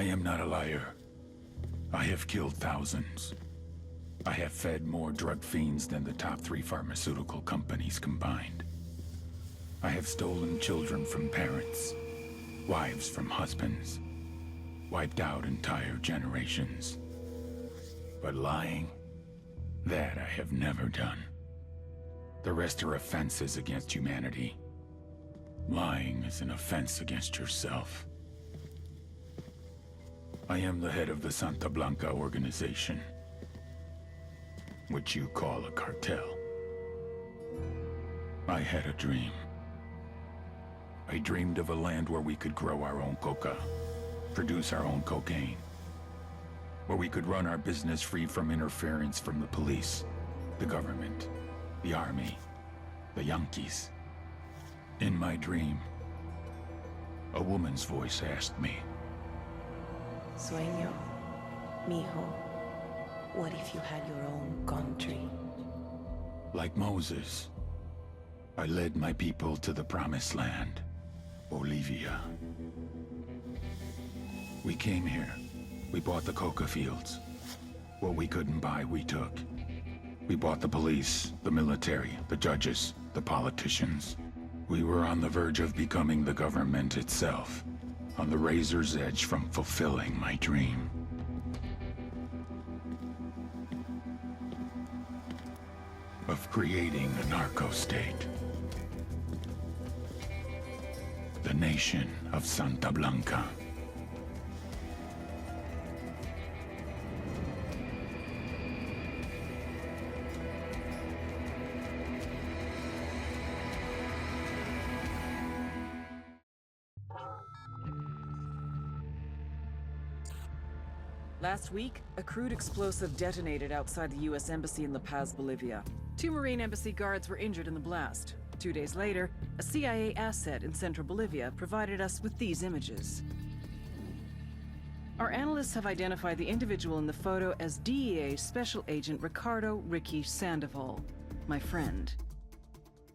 I am not a liar. I have killed thousands. I have fed more drug fiends than the top 3 pharmaceutical companies combined. I have stolen children from parents, wives from husbands, wiped out entire generations. But lying, that I have never done. The rest are offenses against humanity. Lying is an offense against yourself. I am the head of the Santa Blanca organization, which you call a cartel. I had a dream. I dreamed of a land where we could grow our own coca, produce our own cocaine, where we could run our business free from interference from the police, the government, the army, the Yankees. In my dream, a woman's voice asked me, Sueño, mijo, what if you had your own country? like Moses, I led my people to the promised land, Boliwia. We came here. We bought the coca fields. What we couldn't buy, we took. We bought the police, the military, the judges, the politicians. We were on the verge of becoming the government itself, on the razor's edge from fulfilling my dream. Of creating a narco-state. The nation of Santa Blanca. Last week, a crude explosive detonated outside the U.S. Embassy in La Paz, Bolivia. 2 Marine Embassy guards were injured in the blast. 2 days later, a CIA asset in central Bolivia provided us with these images. Our analysts have identified the individual in the photo as DEA Special Agent Ricardo Ricky Sandoval, my friend.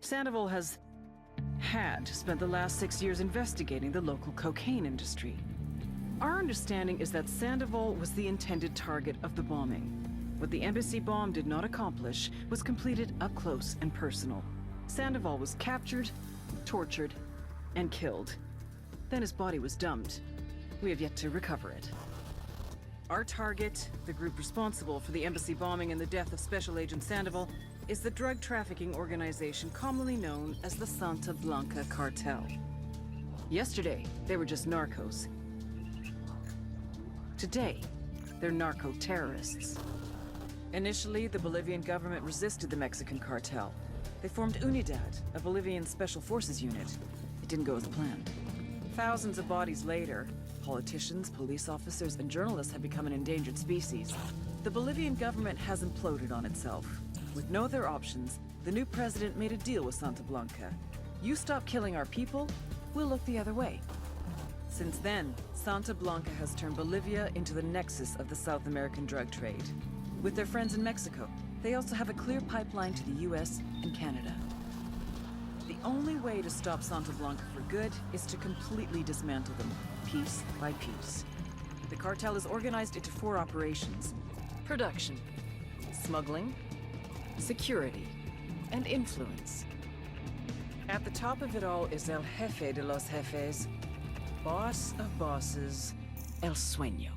Sandoval had spent the last 6 years investigating the local cocaine industry. Our understanding is that Sandoval was the intended target of the bombing. What the embassy bomb did not accomplish was completed up close and personal. Sandoval was captured, tortured, and killed. Then his body was dumped. We have yet to recover it. Our target, the group responsible for the embassy bombing and the death of Special Agent Sandoval, is the drug trafficking organization commonly known as the Santa Blanca Cartel. Yesterday, they were just narcos. Today, they're narco-terrorists. Initially, the Bolivian government resisted the Mexican cartel. They formed Unidad, a Bolivian special forces unit. It didn't go as planned. Thousands of bodies later, politicians, police officers, and journalists have become an endangered species. The Bolivian government has imploded on itself. With no other options, the new president made a deal with Santa Blanca. You stop killing our people, we'll look the other way. Since then, Santa Blanca has turned Bolivia into the nexus of the South American drug trade. With their friends in Mexico, they also have a clear pipeline to the US and Canada. The only way to stop Santa Blanca for good is to completely dismantle them, piece by piece. The cartel is organized into 4 operations: production, smuggling, security, and influence. At the top of it all is El Jefe de los Jefes, boss of bosses, El Sueño.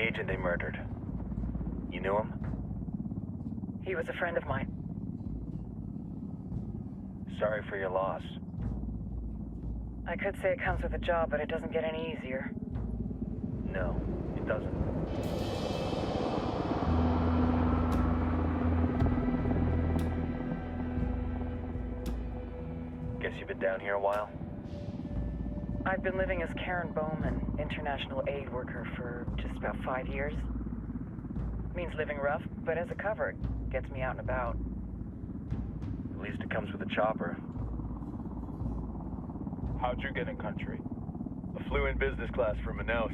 agent they murdered. You knew him? He was a friend of mine. Sorry for your loss. I could say it comes with a job, but it doesn't get any easier. No, it doesn't. Guess you've been down here a while? I've been living as Karen Bowman, international aid worker, for just about 5 years. Means living rough, but as a cover, it gets me out and about. At least it comes with a chopper. How'd you get in country? I flew in business class from Manaus.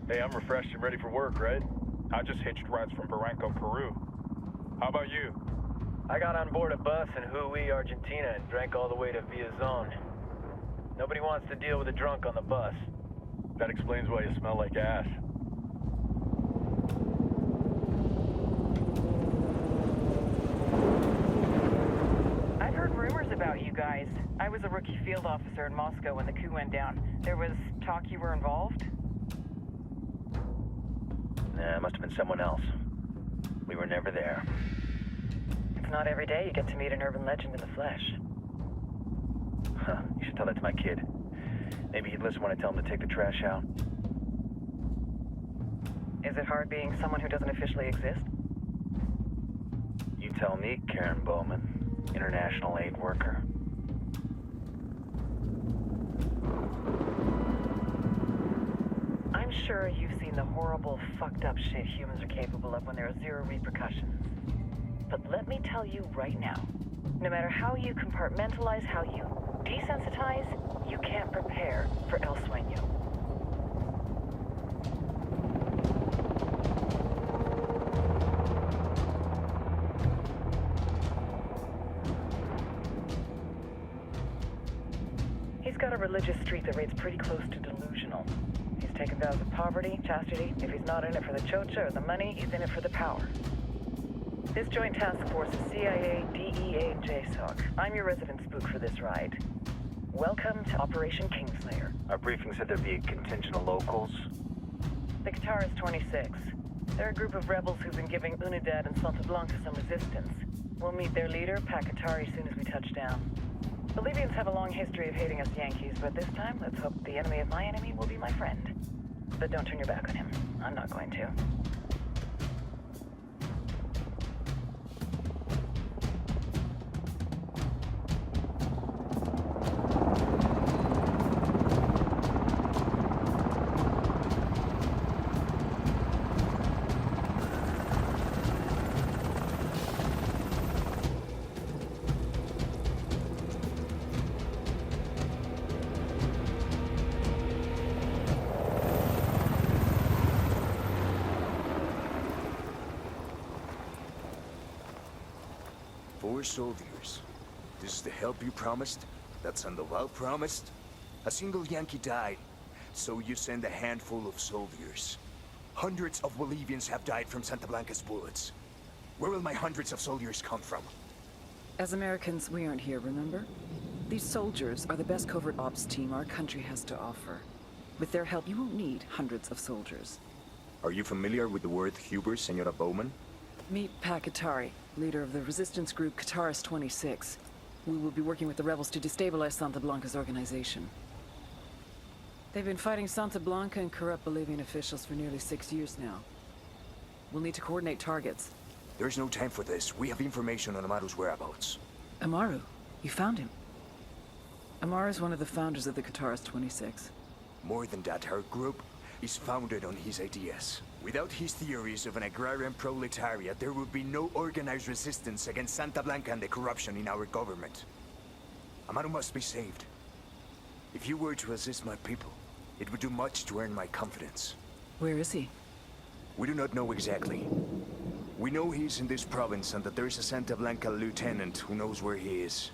Hey, I'm refreshed and ready for work, right? I just hitched rides from Barranco, Peru. How about you? I got on board a bus in Jujuy, Argentina, and drank all the way to Villazon. Nobody wants to deal with a drunk on the bus. That explains why you smell like ass. I've heard rumors about you guys. I was a rookie field officer in Moscow when the coup went down. There was talk you were involved? Nah, it must have been someone else. We were never there. It's not every day you get to meet an urban legend in the flesh. Huh, you should tell that to my kid. Maybe he'd listen when I tell him to take the trash out. Is it hard being someone who doesn't officially exist? You tell me, Karen Bowman, international aid worker. I'm sure you've seen the horrible, fucked up shit humans are capable of when there are zero repercussions. But let me tell you right now, no matter how you compartmentalize, how you desensitize, you can't prepare for El Sueño. He's got a religious streak that rates pretty close to delusional. He's taken vows of poverty, chastity. If he's not in it for the chocha or the money, he's in it for the power. This joint task force is CIA, DEA, and JSOC. I'm your resident spook for this ride. Welcome to Operation Kingslayer. Our briefing said there'd be a contingent of locals. The Qatar is 26. They're a group of rebels who've been giving Unidad and Santa Blanca some resistance. We'll meet their leader, Pakatari, soon as we touch down. Bolivians have a long history of hating us Yankees, but this time, let's hope the enemy of my enemy will be my friend. But don't turn your back on him. I'm not going to. Four soldiers. This is the help you promised? That Sandoval promised? A single Yankee died, so you send a handful of soldiers. Hundreds of Bolivians have died from Santa Blanca's bullets. Where will my hundreds of soldiers come from? As Americans, we aren't here, remember? These soldiers are the best covert ops team our country has to offer. With their help, you won't need hundreds of soldiers. Are you familiar with the word hubris, Senora Bowman? Meet Pakatari, leader of the resistance group Qatar's 26. We will be working with the rebels to destabilize Santa Blanca's organization. They've been fighting Santa Blanca and corrupt Bolivian officials for nearly 6 years now. We'll need to coordinate targets. There's no time for this. We have information on Amaru's whereabouts. Amaru, you found him. Amaru's one of the founders of the Qatar's 26. More than that, her group is founded on his ideas. Without his theories of an agrarian proletariat, there would be no organized resistance against Santa Blanca and the corruption in our government. Amaru must be saved. If you were to assist my people, it would do much to earn my confidence. Where is he? We do not know exactly. We know he's in this province and that there is a Santa Blanca lieutenant who knows where he is.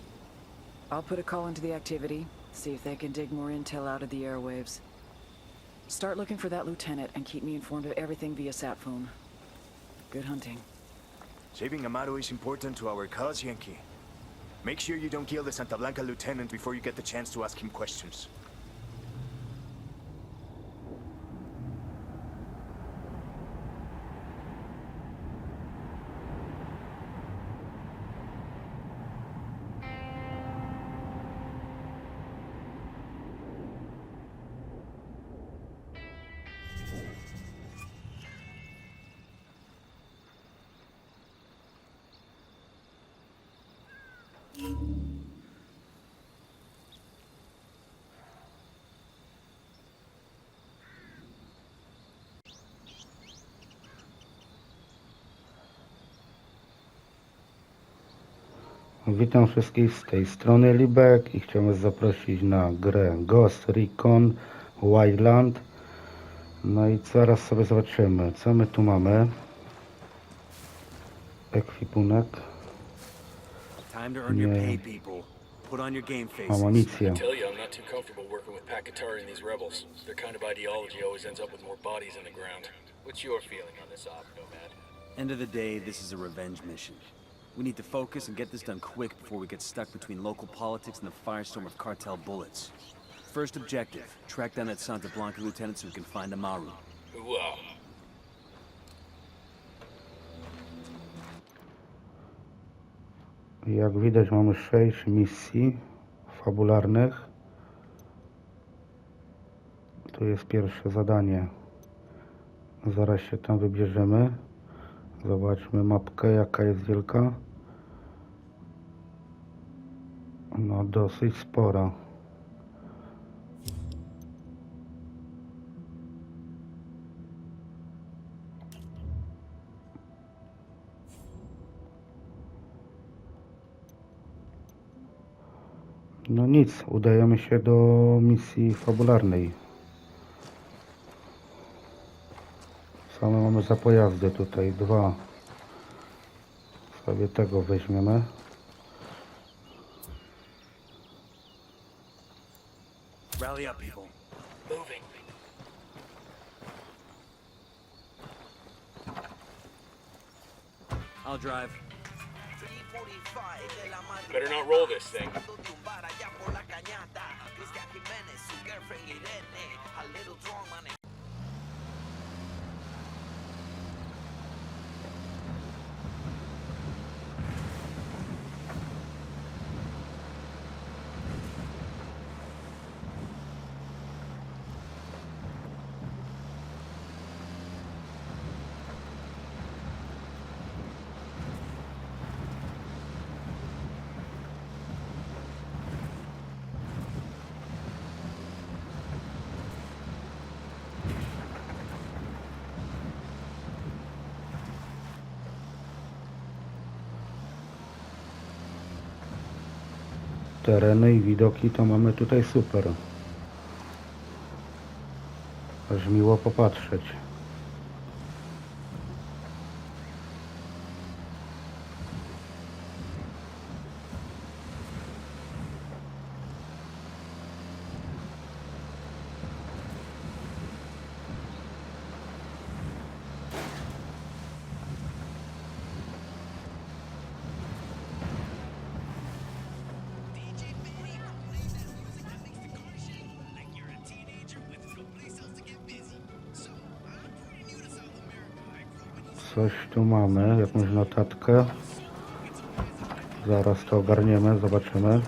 I'll put a call into the activity, see if they can dig more intel out of the airwaves. Start looking for that lieutenant and keep me informed of everything via sat phone. Good hunting. Saving Amaru is important to our cause, Yankee. Make sure you don't kill the Santa Blanca lieutenant before you get the chance to ask him questions. Witam wszystkich z tej strony Libek i chciałem Was zaprosić na grę Ghost Recon Wildlands. No i zaraz sobie zobaczymy, co my tu mamy. Ekwipunek. Nie. Amunicja. Tell you, I'm not too comfortable working with Pakatari and these rebels. Their kind of ideology always ends up with more bodies in the ground. What's your feeling on this op, Nomad? End of the day, this is a revenge mission. We need to focus and get this done quick before we get stuck between local politics and the firestorm of cartel bullets. First objective, track down that Santa Blanca lieutenant so we can find Amaru. Wow. Jak widać, mamy 6 misji fabularnych. Tu jest pierwsze zadanie. Zaraz się tam wybierzemy. Zobaczmy mapkę, jaka jest wielka. No, dosyć spora. No nic, udajemy się do misji fabularnej. Same mamy za pojazdy tutaj, 2. Sobie tego weźmiemy. Rally up, people. Moving. I'll drive. Better not roll this thing. Tereny i widoki to mamy tutaj super. Aż miło popatrzeć. Coś tu mamy, jakąś notatkę. Zaraz to ogarniemy, zobaczymy.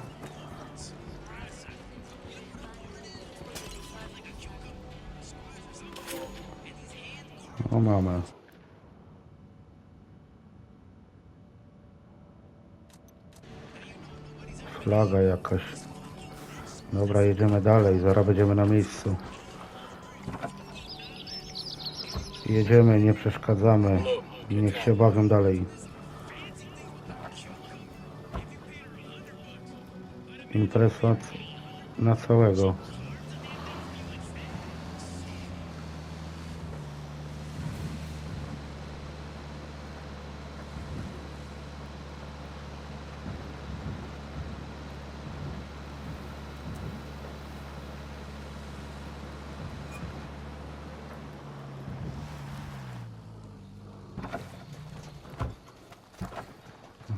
O, mamy. Flaga jakaś. Dobra, jedziemy dalej, zaraz będziemy na miejscu. Jedziemy, nie przeszkadzamy. Niech się bawią dalej. Impreza na całego.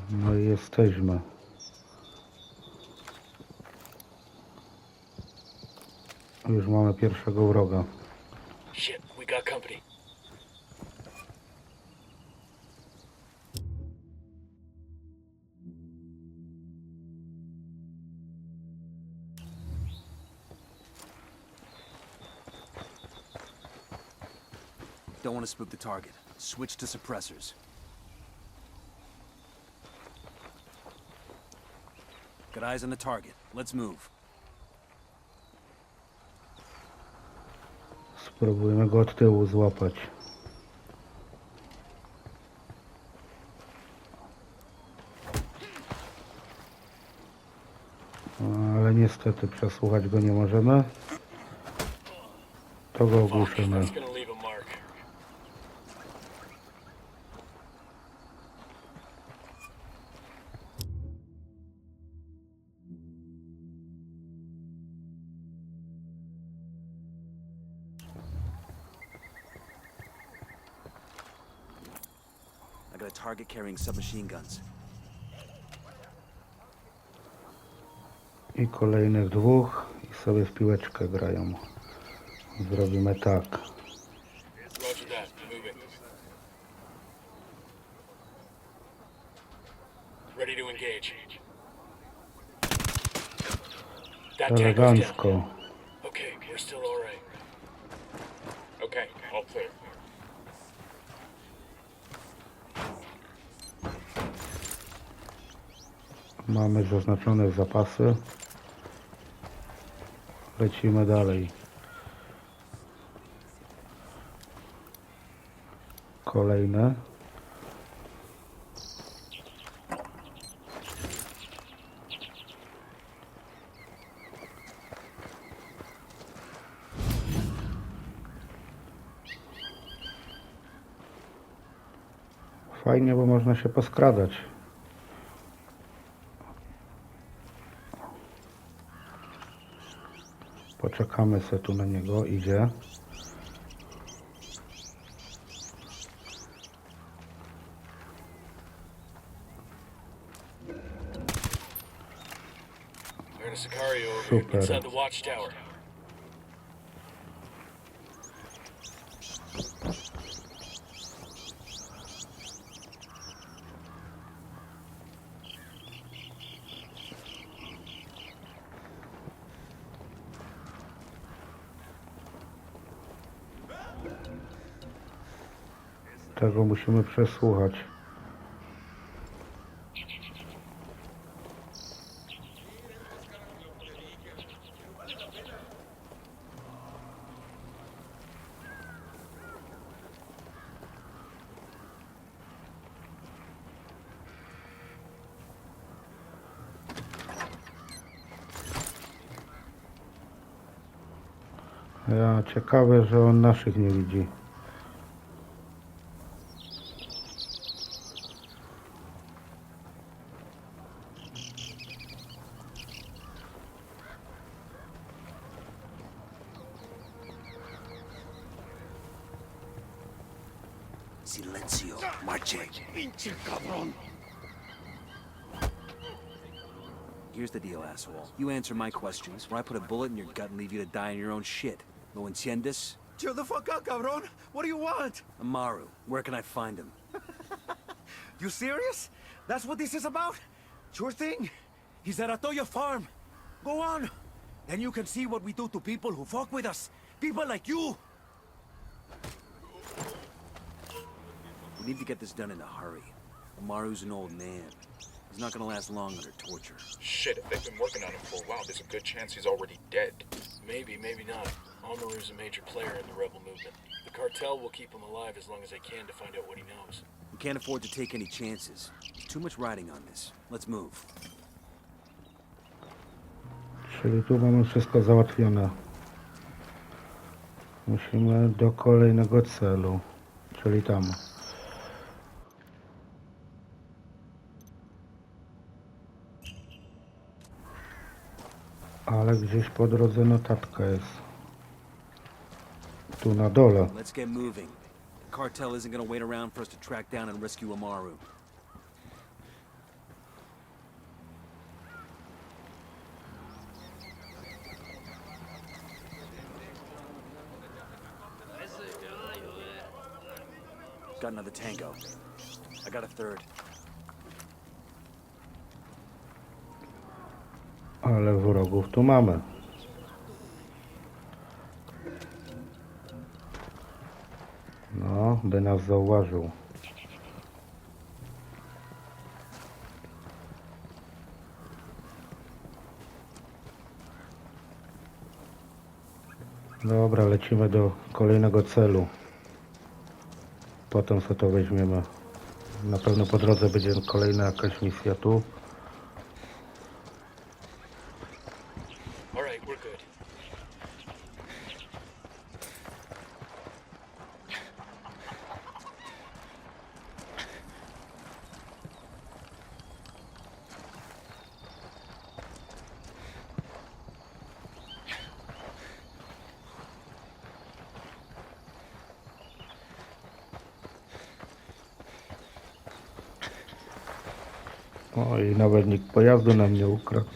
No i jesteśmy. Już mamy pierwszego wroga. Shit, we got company. Don't want to spook the target. Switch to suppressors. Got eyes on the target. Let's move. Spróbujmy go od tyłu złapać. Ale niestety przesłuchać go nie możemy. To go ogłuszymy. That's gonna leave a mark. I got a target carrying submachine guns. I kolejnych dwóch i sobie w piłeczkę grają. Zrobimy tak. Roger that. Moving. Ready to engage. That tango's down. Elegancko. Okay, we're still all right. Okay, all clear. Mamy zaznaczone zapasy. Lecimy dalej. Kolejne. Fajnie, bo można się poskradać. Poczekamy sobie tu na niego, idzie. We're in a Sicario over here Super. inside the watchtower. Tego musimy przesłuchać. Ja ciekawe, że on naszych nie widzi. Silencio, marche. Pinche cabrón. Here's the deal, asshole. You answer my questions, or I put a bullet in your gut and leave you to die in your own shit. ¿Lo entiendes? Chill the fuck out, cabrón. What do you want? Amaru, where can I find him? You serious? That's what this is about? Sure thing. He's at Atoya farm. Go on. Then you can see what we do to people who fuck with us. People like you. We need to get this done in a hurry. Amaru's an old man. He's not gonna last long under torture. Shit, if they've been working on him for a while, there's a good chance he's already dead. Maybe, maybe not. Amaru's a major player in the rebel movement. The cartel will keep him alive as long as they can to find out what he knows. We can't afford to take any chances. There's too much riding on this. Let's move. Czyli tu mamy wszystko załatwione. Musimy do kolejnego celu, czyli tam. Ale gdzieś po drodze notatka jest. Tu na dole. Let's get moving. The cartel isn't gonna wait around for us to track down and rescue Amaru. Got another tango. I got a third. Ale wrogów tu mamy. No, by nas zauważył. Dobra, lecimy do kolejnego celu. Potem sobie to weźmiemy. Na pewno po drodze będzie kolejna jakaś misja tu. All right, we're good. O, i nawet nikt pojazdu nam nie ukradł.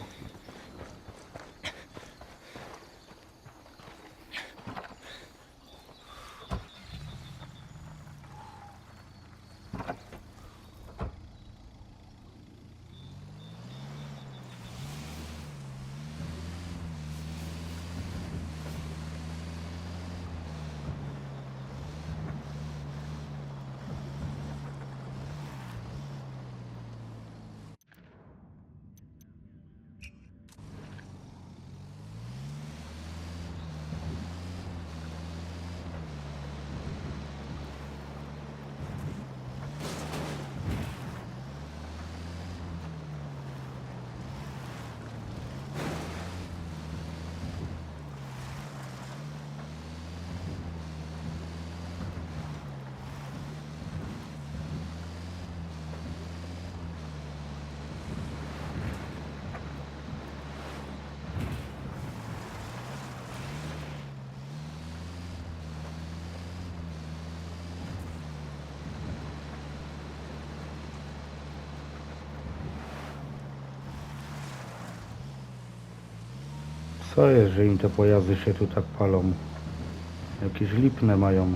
Co jest, że im te pojazdy się tu tak palą? Jakieś lipne mają.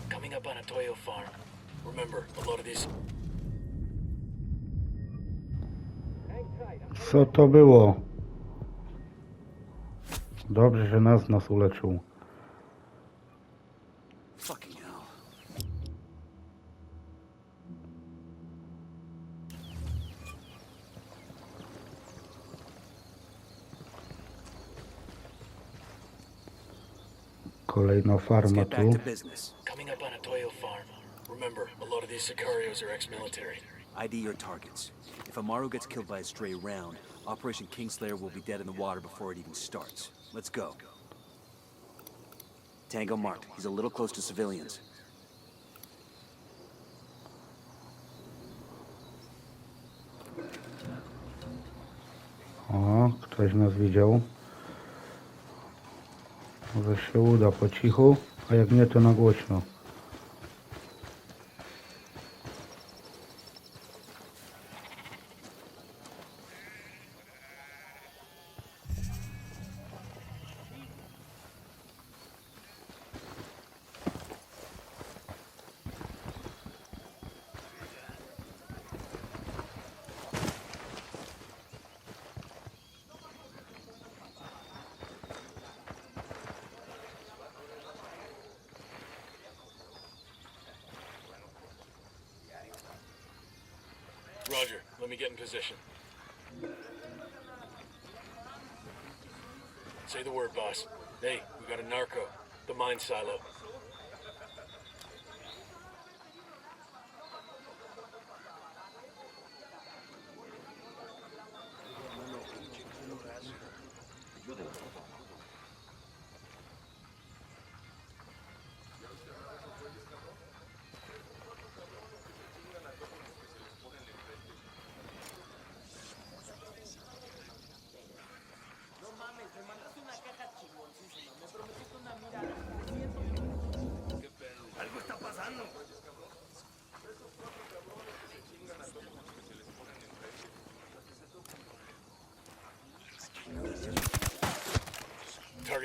Coming up on a Toyo farm. Remember, a lot of these... Co to było? Dobrze, że nas uleczył. Fucking hell. Kolejna Let's farma get back tu. to business. Coming up on a Toyo farm. Remember, a lot of these Sicarios are ex-military. ID your targets. If Amaru gets killed by a stray round, Operation Kingslayer will be dead in the water before it even starts. Let's go. Tango marked. He's a little close to civilians. O, ktoś nas widział. Może się uda po cichu, a jak nie, to na głośno. Roger, let me get in position. Say the word, boss. Hey, we got a narco. The mine silo.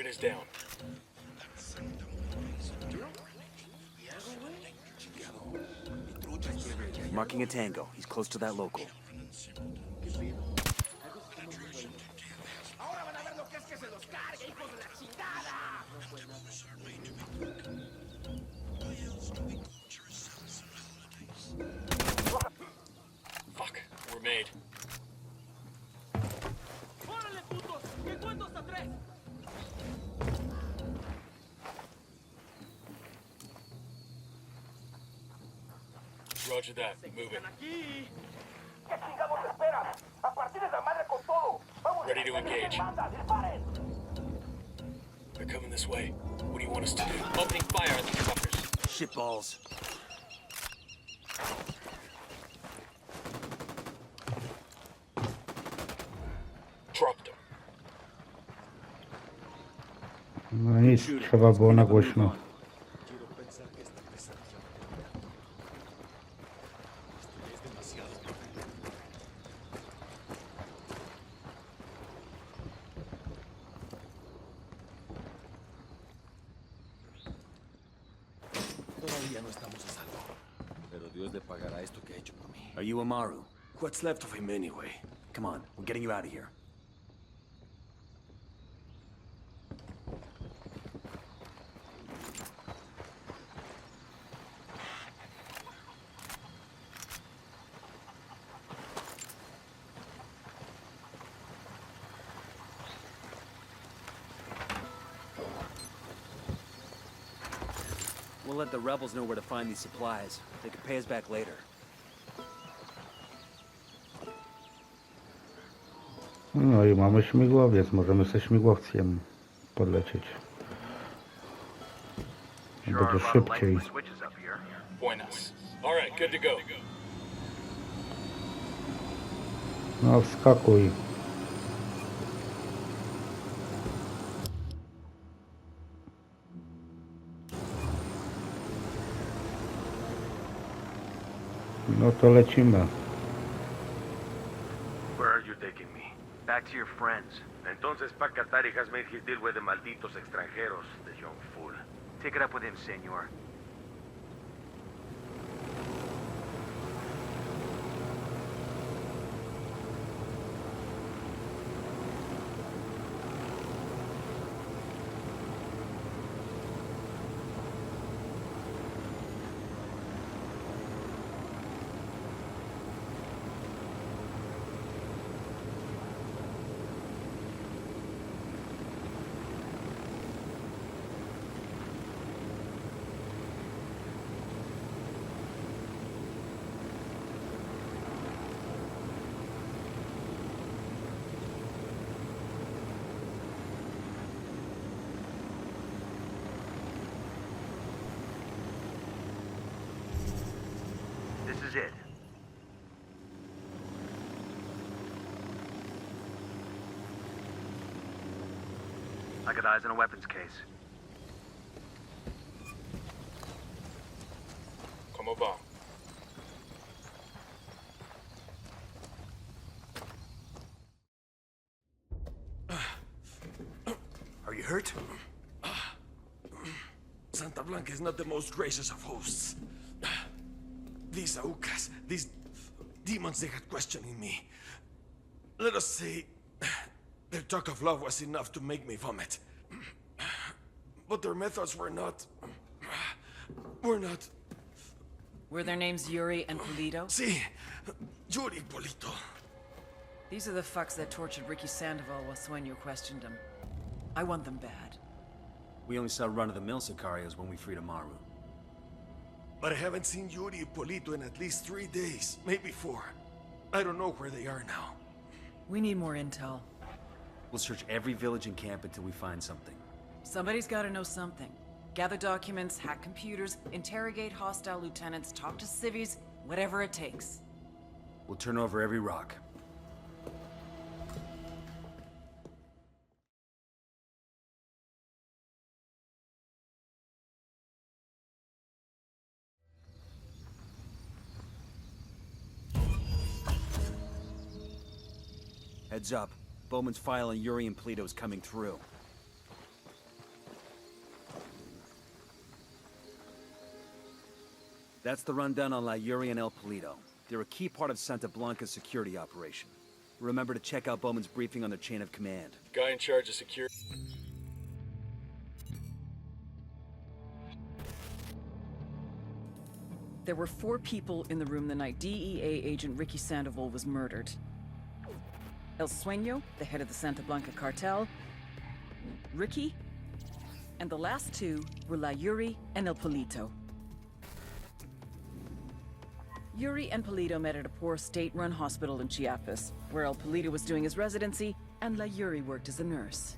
Target is down. Marking a tango. He's close to that local. Fuck, we're made. Roger that. Moving. Ready to engage. They're coming this way. What do you want us to do? Opening fire on these fuckers. Shitballs. Dropped them. No nic, trzeba było na głośno. Are you Amaru? What's left of him anyway? Come on, we're getting you out of here. We'll let the rebels know where to find these supplies. They can pay us back later. No i mamy śmigłowiec, możemy ze śmigłowcem podlecieć. Będzie szybciej. Buenas. All right, good to go. No wskakuj. No to lecimy. Where are you taking me? Back to your friends. Entonces Pacatari has made his deal with the malditos extranjeros, the young fool. Take it up with him, senor. This is it. I got eyes on a weapons case. Como va? Are you hurt? Santa Blanca is not the most gracious of hosts. These aucas, these demons they had questioning me. Let us say, their talk of love was enough to make me vomit. But their methods were not... Were their names Yuri and Polito? See, Yuri Polito. These are the fucks that tortured Ricky Sandoval while Sueño questioned him. I want them bad. We only saw run-of-the-mill Sicarios when we freed Amaru. But I haven't seen Yuri and Polito in at least 3 days, maybe 4. I don't know where they are now. We need more intel. We'll search every village and camp until we find something. Somebody's gotta know something. Gather documents, hack computers, interrogate hostile lieutenants, talk to civvies, whatever it takes. We'll turn over every rock. Heads up. Bowman's file on Yuri and Polito is coming through. That's the rundown on La Yuri and El Polito. They're a key part of Santa Blanca's security operation. Remember to check out Bowman's briefing on their chain of command. Guy in charge of security. There were 4 people in the room the night DEA agent Ricky Sandoval was murdered. El Sueño, the head of the Santa Blanca cartel, Ricky, and the last 2 were La Yuri and El Polito. Yuri and Polito met at a poor state-run hospital in Chiapas, where El Polito was doing his residency and La Yuri worked as a nurse.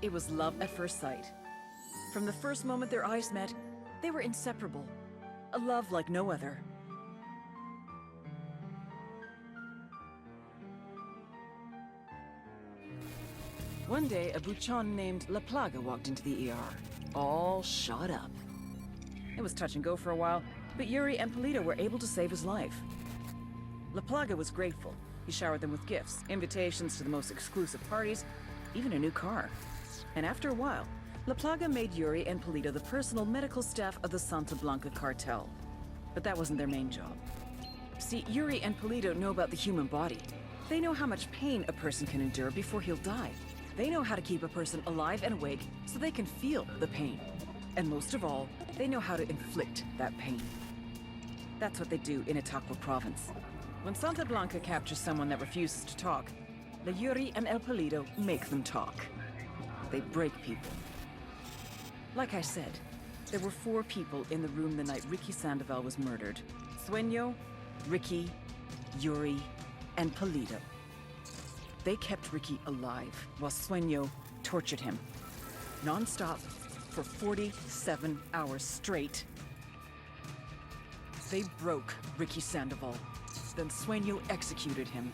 It was love at first sight. From the first moment their eyes met, they were inseparable. A love like no other. One day, a buchon named La Plaga walked into the ER, all shot up. It was touch and go for a while, but Yuri and Polito were able to save his life. La Plaga was grateful. He showered them with gifts, invitations to the most exclusive parties, even a new car. And after a while, La Plaga made Yuri and Polito the personal medical staff of the Santa Blanca cartel. But that wasn't their main job. See, Yuri and Polito know about the human body. They know how much pain a person can endure before he'll die. They know how to keep a person alive and awake so they can feel the pain. And most of all, they know how to inflict that pain. That's what they do in Itacua province. When Santa Blanca captures someone that refuses to talk, the Yuri and El Polito make them talk. They break people. Like I said, there were 4 people in the room the night Ricky Sandoval was murdered. Sueño, Ricky, Yuri, and Polito. They kept Ricky alive while Sueño tortured him. Non-stop for 47 hours straight. They broke Ricky Sandoval. Then Sueño executed him.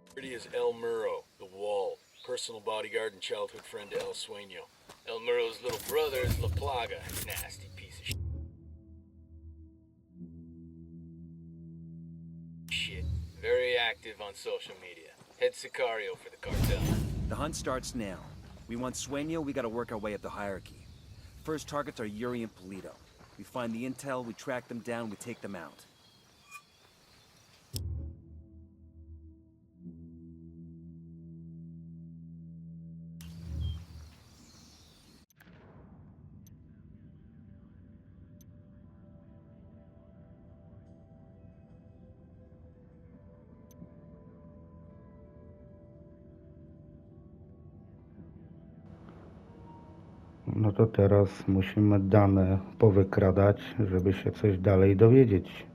Security is El Muro, the Wall, personal bodyguard and childhood friend to El Sueño. El Muro's little brother is La Plaga, nasty piece of shit. Very active on social media. Head Sicario for the cartel. The hunt starts now. We want Sueño, we gotta work our way up the hierarchy. First targets are Yuri and Polito. We find the intel, we track them down, we take them out. No to teraz musimy dane powykradać, żeby się coś dalej dowiedzieć.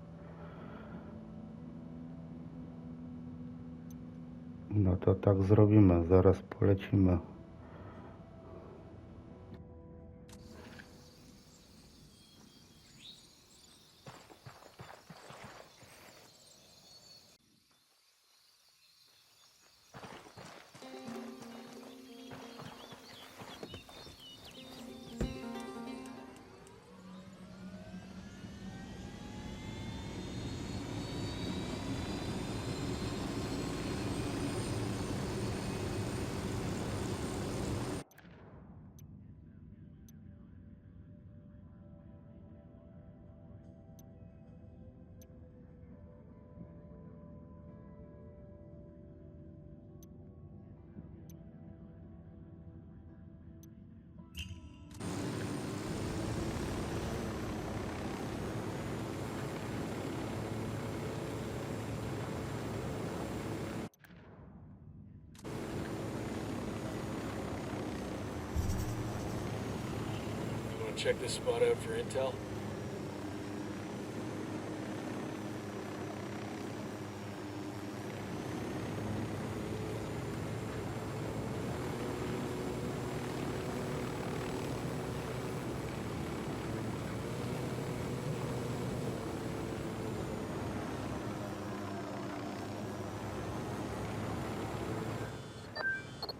No to tak zrobimy, zaraz polecimy. Check this spot out for intel.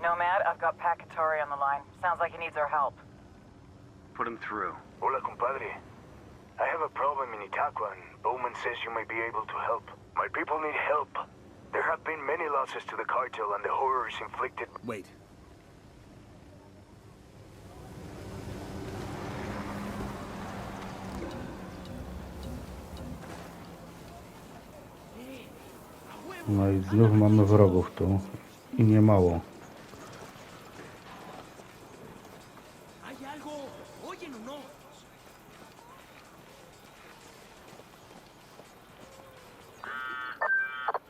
Nomad, I've got Pacatore on the line. Sounds like he needs our help. Put him through. Hola, compadre. I have a problem in Itacua, and Bowman says you may be able to help. My people need help. There have been many losses to the cartel and the horrors inflicted. Wait. No i znów mamy wrogów tu. I nie mało.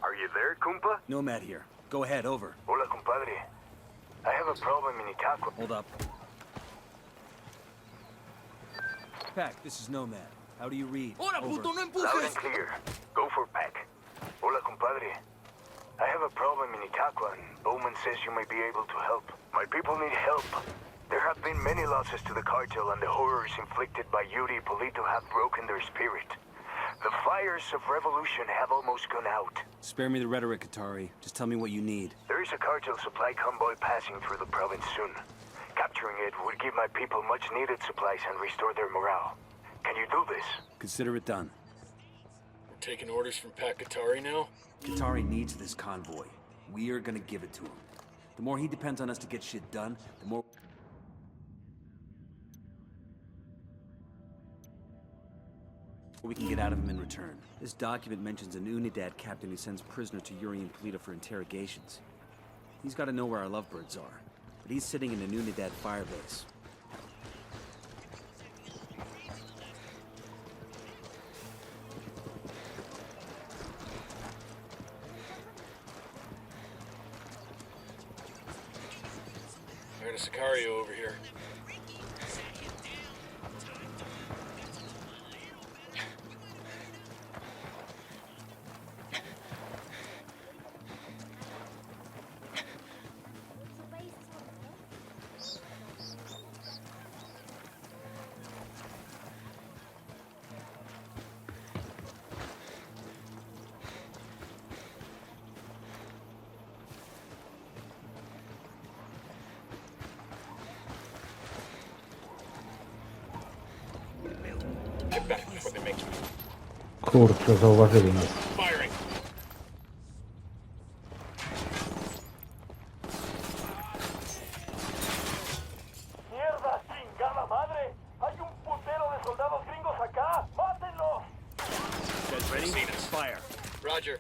Are you there, compa? Nomad here. Go ahead, over. Hola, compadre. I have a problem in Itacua. Hold up. Pack, this is Nomad. How do you read? Over. Loud and clear. Go for Pack. Hola, compadre. I have a problem in Itacua, and Bowman says you may be able to help. My people need help. There have been many losses to the cartel, and the horrors inflicted by Yuri Polito have broken their spirit. The fires of revolution have almost gone out. Spare me the rhetoric, Atari. Just tell me what you need. There is a cartel supply convoy passing through the province soon. Capturing it would give my people much-needed supplies and restore their morale. Can you do this? Consider it done. We're taking orders from Pac Atari now? Qatari needs this convoy. We are gonna give it to him. The more he depends on us to get shit done, the more we can get out of him in return. This document mentions an Unidad captain who sends prisoner to Yuri and Polito for interrogations. He's got to know where our lovebirds are, but he's sitting in an Unidad firebase. I heard a Sicario over here. Get back before they make you. Kurczę, zauważyli nas. Firing! ¡Mierda, chingada madre! ¡Hay un putero de soldados gringos acá! ¡Mátenlos! Guys ready? Seen us. Fire. Roger.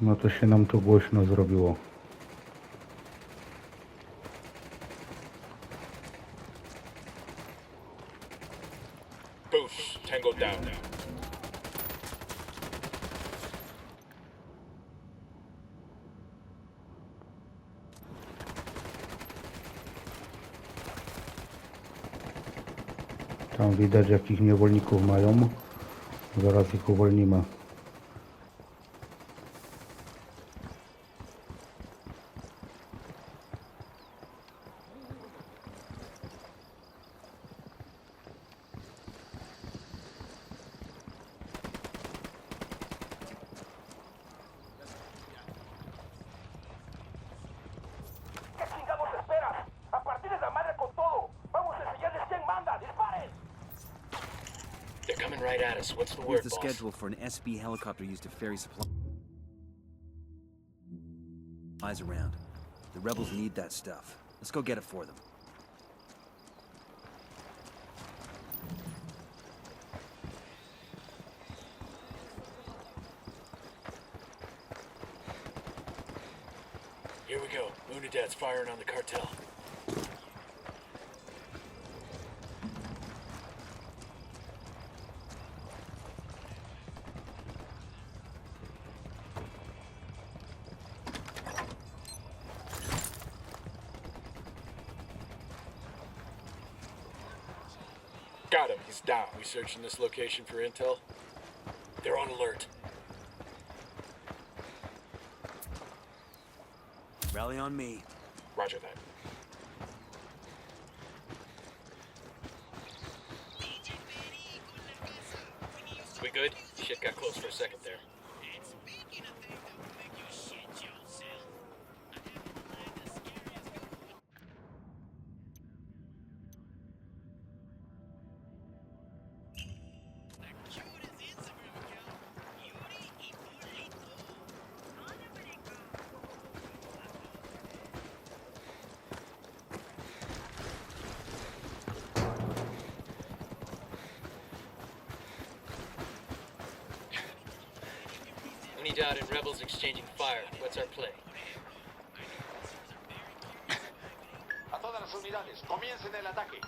No to się nam tu głośno zrobiło. Boost. Tango down. Tam widać jakich niewolników mają. Zaraz ich uwolnimy. ¿Qué chingados esperas? ¡A partir de la madre con todo! ¡Vamos a enseñarles quién manda! ¡Disparen! They're coming right at us. What's the Here's word, the boss? schedule for an SB helicopter used to ferry supplies around. The rebels need that stuff. Let's go get it for them. Here we go. Unidad's firing on the cartel. Got Got him. He's down. We searching this location for intel? They're on alert. Rally on me. Roger that. We good? Shit got close for a second there. Unidad and rebels exchanging fire. What's our play? A todas las unidades, comiencen el ataque.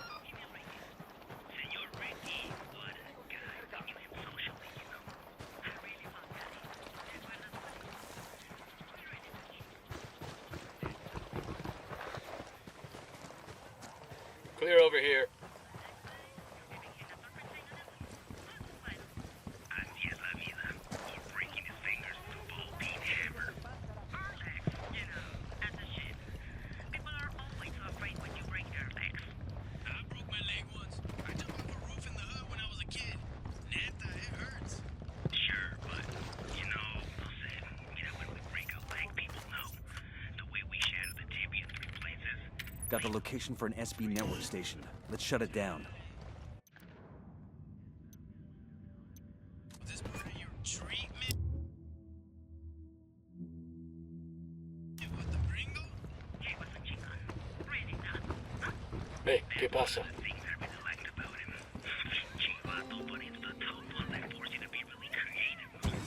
Clear over here. Got the location for an SB network station. Let's shut it down. This part of your treatment? What the gringo? Hey, ¿qué pasa?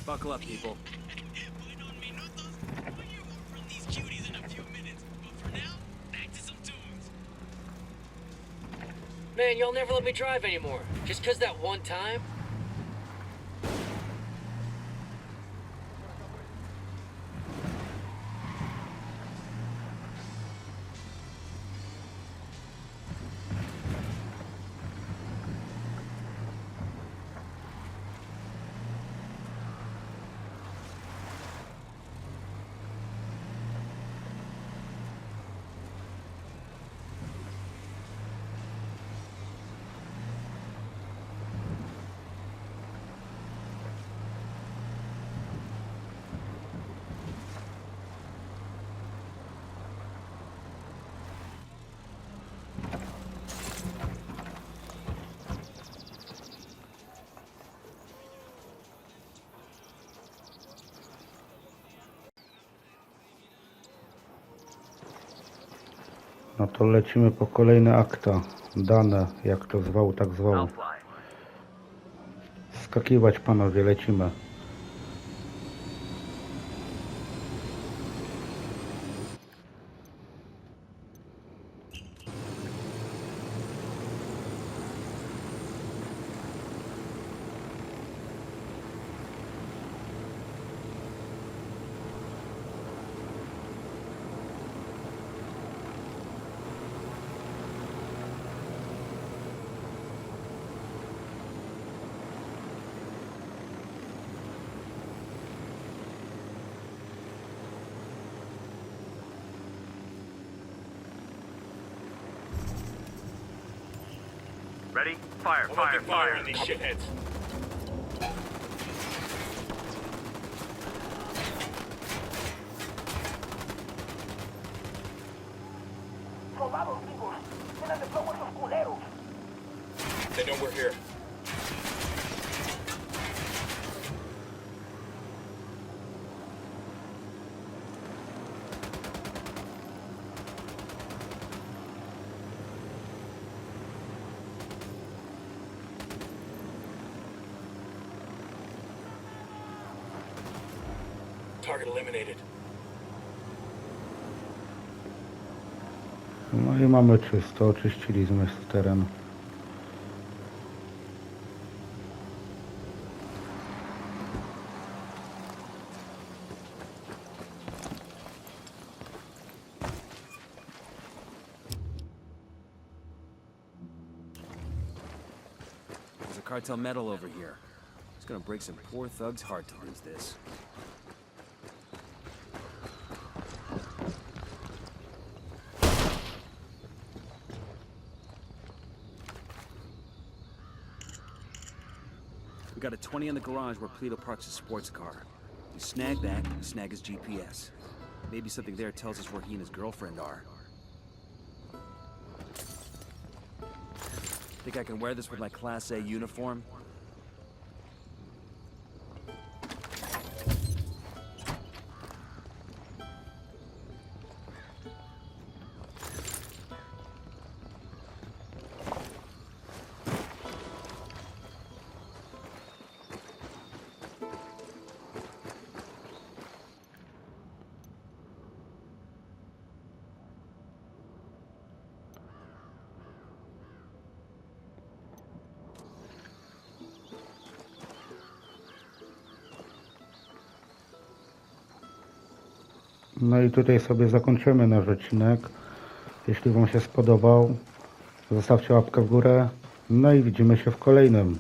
Buckle up, people. Man, y'all never let me drive anymore. Just 'cause that one time? No to lecimy po kolejne akta. Dane, jak to zwał, tak zwał. Skakiwać, panowie, lecimy. Ready? Fire, fire, fire. On these shitheads. Soldados vivos. Tienen de fuego esos culeros. They know we're here. Target eliminated. No i mamy czysto, oczyściliśmy teren. cartel medal over here. It's gonna break some poor thug's heart to lose this. We got a 20 in the garage where Pleto parks his sports car. You snag that, and snag his GPS. Maybe something there tells us where he and his girlfriend are. Think I can wear this with my Class A uniform? No i tutaj sobie zakończymy nasz odcinek. Jeśli Wam się spodobał, zostawcie łapkę w górę. No i widzimy się w kolejnym.